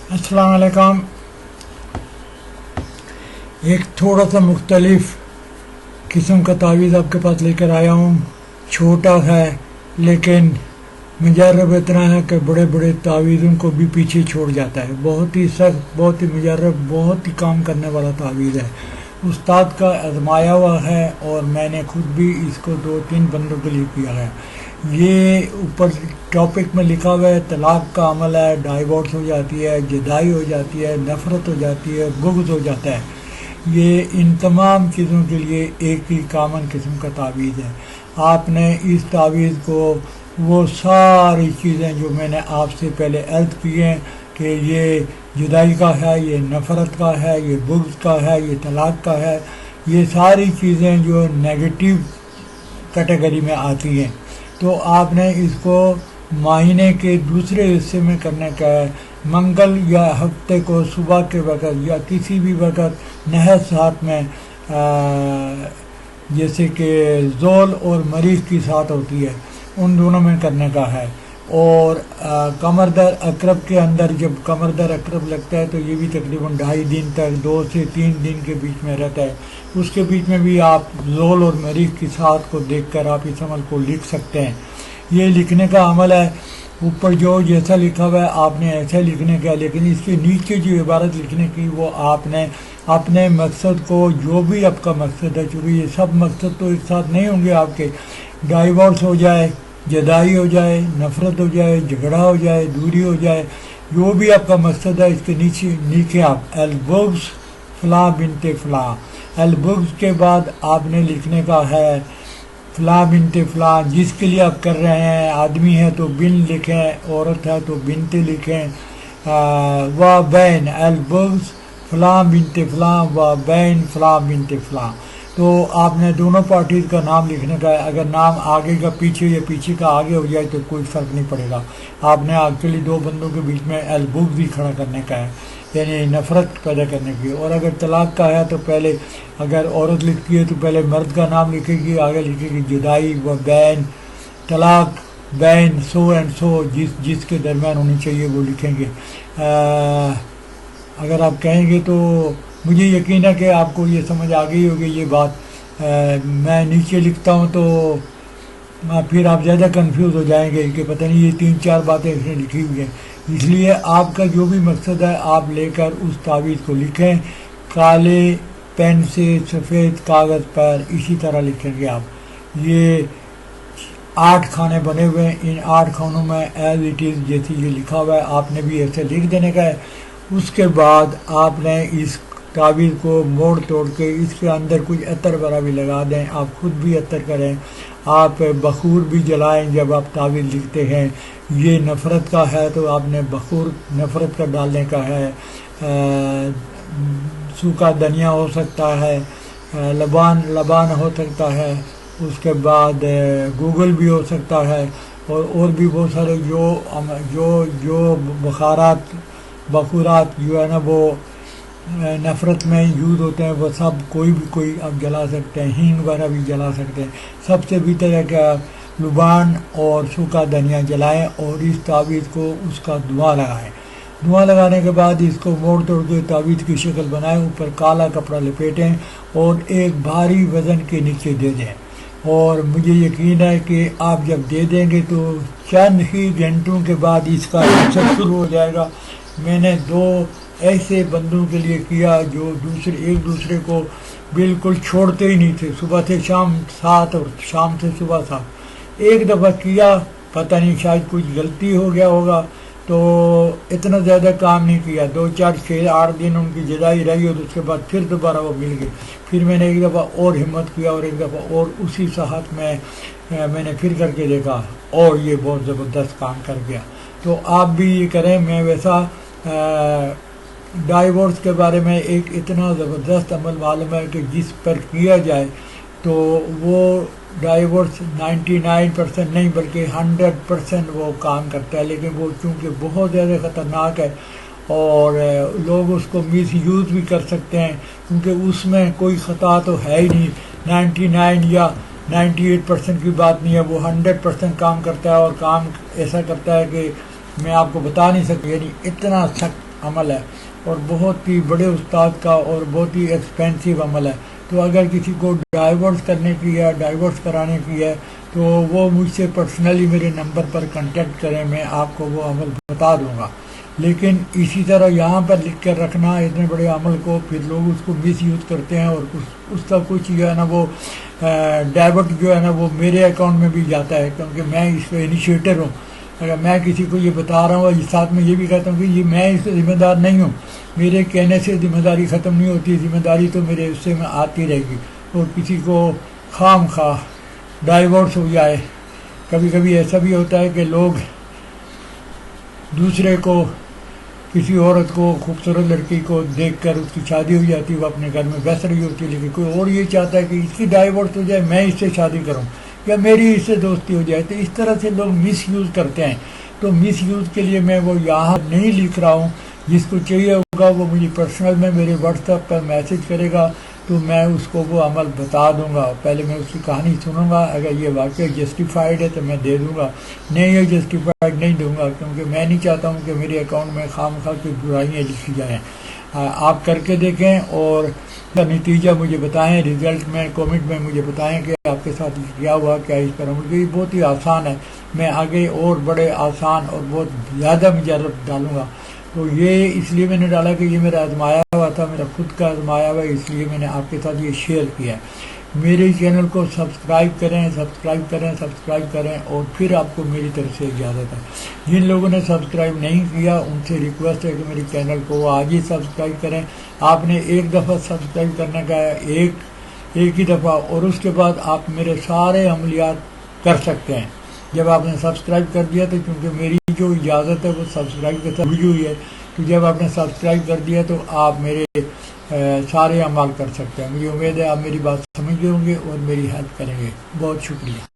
अस्सलाम वालेकुम। एक थोड़ा सा मुख्तलिफ किस्म का तावीज़ आपके पास लेकर आया हूँ। छोटा है लेकिन मुजर्रब इतना है कि बड़े बड़े तावीज़ों को भी पीछे छोड़ जाता है। बहुत ही सख्त, बहुत ही मुजर्रब, बहुत ही काम करने वाला तावीज़ है। उस्ताद का आजमाया हुआ है और मैंने खुद भी इसको 2-3 बंदों के लिए किया है। ये ऊपर टॉपिक में लिखा हुआ है, तलाक का अमल है, डाइवोर्स हो जाती है, जुदाई हो जाती है, नफ़रत हो जाती है, बुग़्ज़ हो जाता है। ये इन तमाम चीज़ों के लिए एक ही कॉमन किस्म का तावीज़ है। आपने इस तावीज़ को वो सारी चीज़ें जो मैंने आपसे पहले अर्ज़ की हैं कि ये जुदाई का है, ये नफ़रत का है, ये बुग़्ज़ का है, ये तलाक का है, ये सारी चीज़ें जो नेगेटिव कैटेगरी में आती हैं, तो आपने इसको महीने के दूसरे हिस्से में करने का है। मंगल या हफ्ते को सुबह के वक़्त या किसी भी वक़्त नहर साथ में जैसे कि ज़ोल और मरीज़ की साथ होती है, उन दोनों में करने का है। और कमर दर अकरब के अंदर जब कमर दर अकरब लगता है तो ये भी तकरीबन 2.5 दिन तक, 2 से 3 दिन के बीच में रहता है। उसके बीच में भी आप ज़ोल और मरीज़ की साथ को देखकर आप इस अमल को लिख सकते हैं। ये लिखने का अमल है, ऊपर जो जैसा लिखा हुआ है आपने ऐसा लिखने का है, लेकिन इसके नीचे जो इबारत लिखने की वो आपने अपने मकसद को, जो भी आपका मकसद है, चूँकि ये सब मकसद तो एक साथ नहीं होंगे आपके, डाइवोर्स हो जाए, जुदाई हो जाए, नफ़रत हो जाए, झगड़ा हो जाए, दूरी हो जाए, जो भी आपका मकसद है, इसके नीचे आप अल-बुग़्ज़ फ़लाँ बिन्ते फ़लाँ, अल-बुग़्ज़ के बाद आपने लिखने का है फ़लाँ बिन्ते फ़लाँ, जिसके लिए आप कर रहे हैं। आदमी है तो बिन लिखें, औरत है तो बिनते लिखें। व बैन अल-बुग़्ज़ फ़लाँ बिन्ते फ़लाँ व बैन फ़लाँ बिन्ते फ़लाँ, तो आपने दोनों पार्टीज़ का नाम लिखने का है। अगर नाम आगे का पीछे या पीछे का आगे हो जाए तो कोई फ़र्क नहीं पड़ेगा। आपने एक्चुअली 2 बंदों के बीच में अल-बुग़्ज़ भी खड़ा करने का है, यानी नफ़रत पैदा करने की। और अगर तलाक का है तो पहले अगर औरत लिखती है तो पहले मर्द का नाम लिखेगी, आगे लिखेगी जुदाई व बैन, तलाक, बैन, सो एंड सो, जिसके दरमियान होनी चाहिए वो लिखेंगे। अगर आप कहेंगे तो मुझे यकीन है कि आपको ये समझ आ गई होगी ये बात। मैं नीचे लिखता हूँ तो फिर आप ज़्यादा कंफ्यूज हो जाएंगे कि पता नहीं ये 3-4 बातें इसने लिखी हुई हैं। इसलिए आपका जो भी मकसद है आप लेकर उस तावीज़ को लिखें, काले पेन से सफ़ेद कागज़ पर इसी तरह लिखेंगे आप। ये 8 खाने बने हुए हैं, इन 8 खानों में एज़ इट इज़ जैसे ये लिखा हुआ है आपने भी ऐसे लिख देने का है। उसके बाद आपने इस तावीज़ को मोड़ तोड़ के इसके अंदर कुछ अतर वगैरह भी लगा दें, आप खुद भी अतर करें, आप बखूर भी जलाएं जब आप तावीज़ लिखते हैं। ये नफ़रत का है तो आपने बखूर नफ़रत का डालने का है। सूखा धनिया हो सकता है, लबान हो सकता है, उसके बाद गूगल भी हो सकता है, और भी बहुत सारे जो बखूरात जो है ना वो नफ़रत में यूज़ होते हैं, वो सब कोई आप जला सकते हैं। हींग वगैरह भी जला सकते हैं। सबसे बेहतर है कि लुबान और सूखा धनिया जलाएं और इस तावीज़ को उसका धुआं लगाएं। धुआं लगाने के बाद इसको मोड़ तोड़ के तावीज़ की शक्ल बनाएं, ऊपर काला कपड़ा लपेटें और एक भारी वज़न के नीचे दे दें। और मुझे यकीन है कि आप जब दे देंगे तो चंद ही घंटों के बाद इसका असर शुरू हो जाएगा। मैंने 2 ऐसे बंदों के लिए किया जो एक दूसरे को बिल्कुल छोड़ते ही नहीं थे, सुबह से शाम 7 और शाम से सुबह 7। एक दफ़ा किया, पता नहीं शायद कुछ गलती हो गया होगा, तो इतना ज़्यादा काम नहीं किया। 2, 4, 6, 8 दिन उनकी जुदाई रही और उसके बाद फिर दोबारा वो मिल गए। फिर मैंने एक दफ़ा और हिम्मत किया और एक दफ़ा और उसी साहत में मैंने फिर करके देखा और ये बहुत ज़बरदस्त काम कर गया। तो आप भी ये करें। मैं वैसा डाइवोर्स के बारे में एक इतना ज़बरदस्त अमल मालूम है कि जिस पर किया जाए तो वो डाइवोर्स 99% नहीं बल्कि 100% वो काम करता है। लेकिन वो चूँकि बहुत ज़्यादा ख़तरनाक है और लोग उसको मिस यूज़ भी कर सकते हैं, क्योंकि उसमें कोई ख़ता तो है ही नहीं। 99 या 98% की बात नहीं है, वो 100% काम करता है और काम ऐसा करता है कि मैं आपको बता नहीं सकता। यानी इतना सख्त عمل ہے اور بہت ہی بڑے استاد کا اور بہت ہی ایکسپینسو عمل ہے. تو اگر کسی کو ڈائیورس کرنے کی ہے، ڈائیورس کرانے کی ہے، تو وہ مجھ سے پرسنلی میرے نمبر پر کنٹیکٹ کریں، میں آپ کو وہ عمل بتا دوں گا. لیکن اسی طرح یہاں پر لکھ کر رکھنا اتنے بڑے عمل کو، پھر لوگ اس کو مس یوز کرتے ہیں اور اس کا کچھ جو ہے نا وہ ڈائیورٹ جو ہے نا وہ میرے اکاؤنٹ میں بھی جاتا ہے، کیونکہ میں اس کا انیشیٹر ہوں. اگر میں کسی کو یہ بتا رہا ہوں اور ساتھ میں یہ بھی کہتا ہوں کہ یہ میں اس کا ذمہ دار نہیں ہوں، میرے کہنے سے ذمہ داری ختم نہیں ہوتی، ذمہ داری تو میرے حصے میں آتی رہے گی. اور کسی کو خام خواہ ڈائیورس ہو جائے، کبھی کبھی ایسا بھی ہوتا ہے کہ لوگ دوسرے کو، کسی عورت کو، خوبصورت لڑکی کو دیکھ کر اس کی شادی ہو جاتی ہے، وہ اپنے گھر میں بیٹھ رہی ہوتی ہے، لیکن کوئی اور یہ چاہتا ہے کہ اس کی ڈائیورس ہو جائے، میں اس سے شادی کروں یا میری اس سے دوستی ہو جائے. تو اس طرح سے لوگ مس یوز کرتے ہیں. تو مس یوز کے لیے میں وہ یہاں نہیں لکھ رہا ہوں. جس کو چاہیے ہوگا وہ مجھے پرسنل میں میرے واٹس ایپ پر میسج کرے گا، تو میں اس کو وہ عمل بتا دوں گا. پہلے میں اس کی کہانی سنوں گا، اگر یہ واقعی جسٹیفائڈ ہے تو میں دے دوں گا، نہیں یہ جسٹیفائڈ نہیں دوں گا، کیونکہ میں نہیں چاہتا ہوں کہ میرے اکاؤنٹ میں خام خواہ کی برائیاں لکھی جائیں. آپ کر کے دیکھیں اور نتیجہ مجھے بتائیں، رزلٹ میں کامنٹ میں مجھے بتائیں کہ آپ کے ساتھ کیا ہوا، کیا اس پر عمل. یہ بہت ہی آسان ہے، میں آگے اور بڑے آسان اور بہت زیادہ مجرب ڈالوں گا. تو یہ اس لیے میں نے ڈالا کہ یہ میرا آزمایا ہوا تھا، میرا خود کا آزمایا ہوا ہے، اس لیے میں نے آپ کے ساتھ یہ شیئر کیا ہے. میرے چینل کو سبسکرائب کریں اور پھر آپ کو میری طرف سے اجازت ہے. جن لوگوں نے سبسکرائب نہیں کیا ان سے ریکویسٹ ہے کہ میری چینل کو آج ہی سبسکرائب کریں. آپ نے ایک دفعہ سبسکرائب کرنے کا ہے، ایک ہی دفعہ، اور اس کے بعد آپ میرے سارے عملیات کر سکتے ہیں. جب آپ نے سبسکرائب کر دیا تو کیونکہ میری جو اجازت ہے وہ سبسکرائب کے ساتھ جڑی ہوئی ہے، تو جب آپ نے سبسکرائب کر دیا تو آپ میرے سارے اعمال کر سکتے ہیں. مجھے امید ہے آپ میری بات سمجھ گئے ہوں گے اور میری ہیلپ کریں گے. بہت شکریہ.